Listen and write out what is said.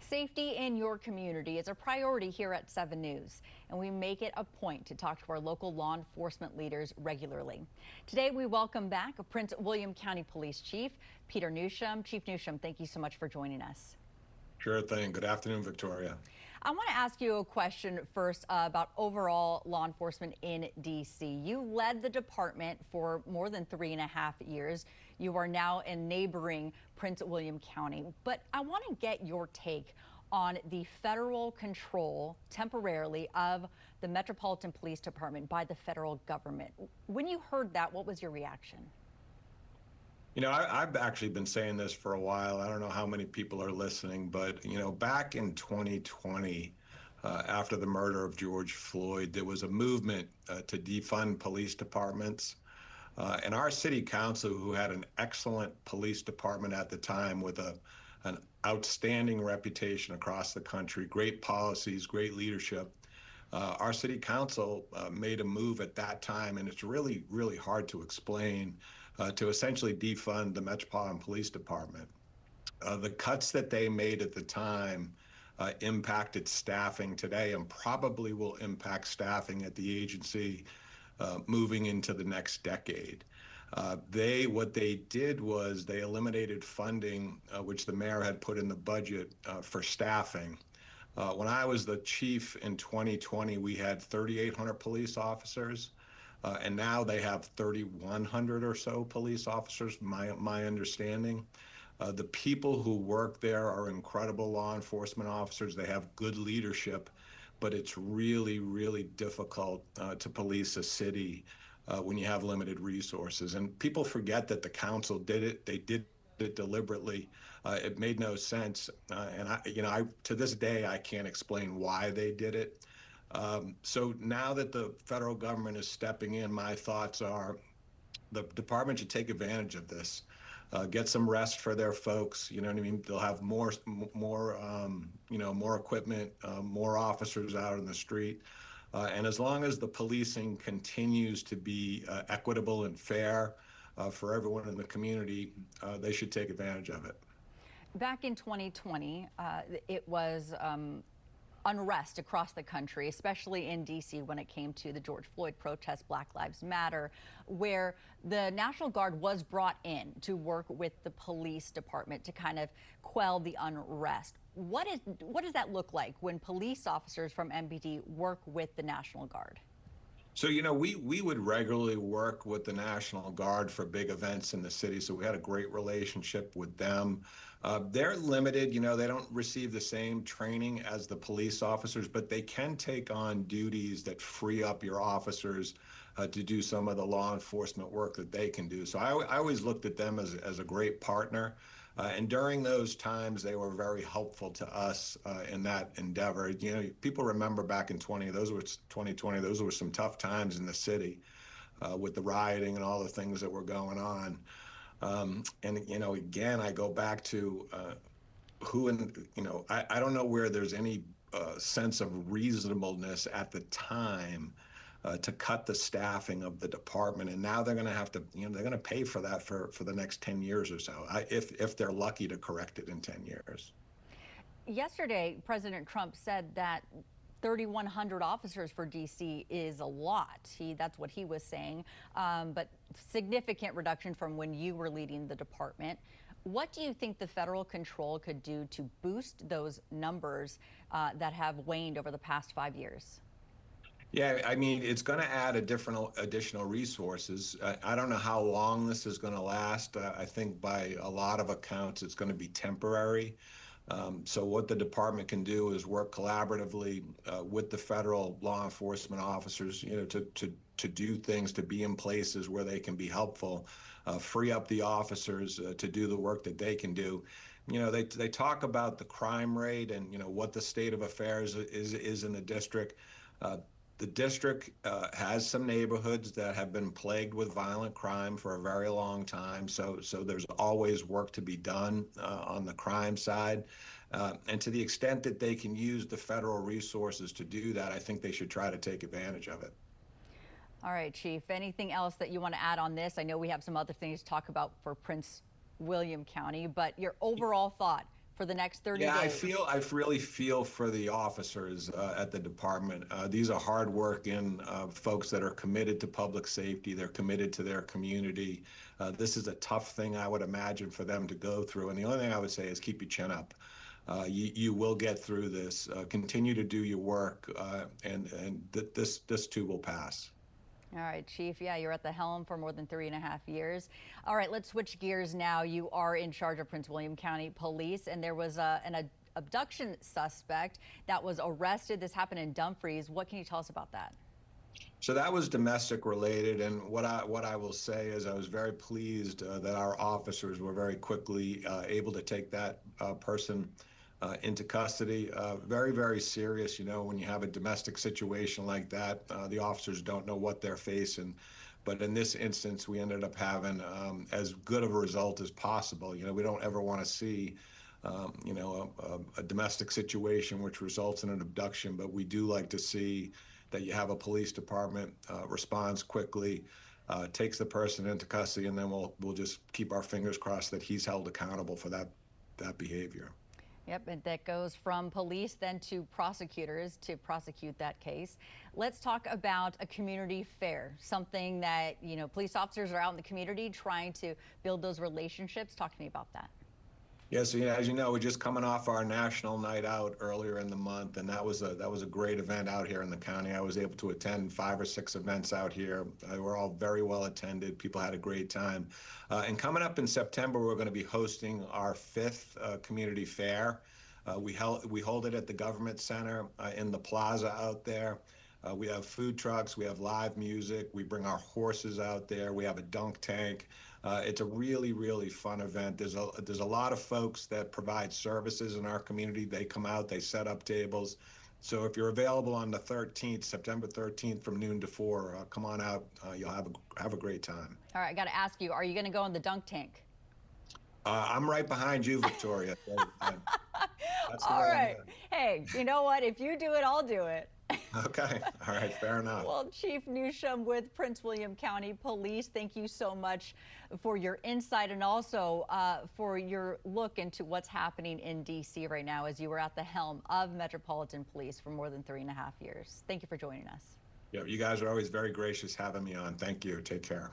Safety in your community is a priority here at 7 News, and we make it a point to talk to our local law enforcement leaders regularly. Today, we welcome back Prince William County Police Chief Peter Newsham. Chief Newsham, thank you so much for joining us. Sure thing. Good afternoon, Victoria. I want to ask you a question first about overall law enforcement in D.C. You led the department for more than 3.5 years. You are now in neighboring Prince William County. But I want to get your take on the federal control temporarily of the Metropolitan Police Department by the federal government. When you heard that, what was your reaction? You know, I've actually been saying this for a while. I don't know how many people are listening, but, back in 2020, after the murder of George Floyd, there was a movement to defund police departments. And our city council, who had an excellent police department at the time with an outstanding reputation across the country, great policies, great leadership, our city council made a move at that time, and it's really, really hard to explain, to essentially defund the Metropolitan Police Department. The cuts that they made at the time impacted staffing today and probably will impact staffing at the agency moving into the next decade. What they did was they eliminated funding, which the mayor had put in the budget for staffing. When I was the chief in 2020, we had 3,800 police officers, and now they have 3,100 or so police officers, my understanding. The people who work there are incredible law enforcement officers. They have good leadership, but it's really, really difficult to police a city when you have limited resources. And people forget that the council did it. They did it deliberately. It made no sense. And to this day, I can't explain why they did it. So now that the federal government is stepping in, my thoughts are the department should take advantage of this. Get some rest for their folks. You know what I mean? They'll have more equipment, more officers out in the street. And as long as the policing continues to be equitable and fair for everyone in the community, they should take advantage of it. Back in 2020, it was unrest across the country, especially in D.C. when it came to the George Floyd protests, Black Lives Matter, where the National Guard was brought in to work with the police department to kind of quell the unrest. What does that look like when police officers from MPD work with the National Guard? So, we would regularly work with the National Guard for big events in the city, so we had a great relationship with them. They're limited, they don't receive the same training as the police officers, but they can take on duties that free up your officers to do some of the law enforcement work that they can do. So I always looked at them as a great partner. And during those times, they were very helpful to us in that endeavor. People remember back in 2020, those were some tough times in the city with the rioting and all the things that were going on. Again, I go back to I don't know where there's any sense of reasonableness at the time to cut the staffing of the department, and now they're going to have to, they're going to pay for that for the next 10 years or so, if they're lucky to correct it in 10 years. Yesterday, President Trump said that 3,100 officers for D.C. is a lot. That's what he was saying, but significant reduction from when you were leading the department. What do you think the federal control could do to boost those numbers that have waned over the past 5 years? Yeah, I mean, it's going to add additional resources. I don't know how long this is going to last. I think by a lot of accounts, it's going to be temporary. So what the department can do is work collaboratively with the federal law enforcement officers, to do things, to be in places where they can be helpful, free up the officers to do the work that they can do. They talk about the crime rate and, what the state of affairs is in the district. The district has some neighborhoods that have been plagued with violent crime for a very long time, so there's always work to be done on the crime side. And to the extent that they can use the federal resources to do that, I think they should try to take advantage of it. All right, Chief, anything else that you want to add on this? I know we have some other things to talk about for Prince William County, but your overall thought for the next 30 Yeah, days? I really feel for the officers at the department. These are hardworking folks that are committed to public safety. They're committed to their community. This is a tough thing, I would imagine, for them to go through. And the only thing I would say is keep your chin up. You will get through this. Continue to do your work, and this too will pass. All right, Chief. Yeah, you're at the helm for more than 3.5 years. All right, let's switch gears now. You are in charge of Prince William County Police, and there was an abduction suspect that was arrested. This happened in Dumfries. What can you tell us about that? So that was domestic related, and what I will say is I was very pleased that our officers were very quickly able to take that person into custody. Very, very serious. You know, when you have a domestic situation like that, the officers don't know what they're facing. But in this instance, we ended up having as good of a result as possible. You know, we don't ever want to see a domestic situation which results in an abduction, but we do like to see that you have a police department responds quickly, takes the person into custody, and then we'll just keep our fingers crossed that he's held accountable for that behavior. Yep, and that goes from police then to prosecutors to prosecute that case. Let's talk about a community fair, something that, police officers are out in the community trying to build those relationships. Talk to me about that. Yeah, so as you know, we're just coming off our national night out earlier in the month, and that was a great event out here in the county. I was able to attend 5 or 6 events out here. They were all very well attended. People had a great time. And coming up in September, we're going to be hosting our 5th community fair. We hold it at the Government Center in the plaza out there. We have food trucks, we have live music, we bring our horses out there, we have a dunk tank. It's a really, really fun event. There's a lot of folks that provide services in our community. They come out, they set up tables. So if you're available on the 13th, September 13th from noon to 4, come on out. You'll have a great time. All right, I got to ask you, are you going to go in the dunk tank? I'm right behind you, Victoria. That's the All way I'm right. going. Hey, you know what? If you do it, I'll do it. Okay. All right. Fair enough. Well, Chief Newsham with Prince William County Police, thank you so much for your insight and also for your look into what's happening in D.C. right now as you were at the helm of Metropolitan Police for more than 3.5 years. Thank you for joining us. Yeah, you guys are always very gracious having me on. Thank you. Take care.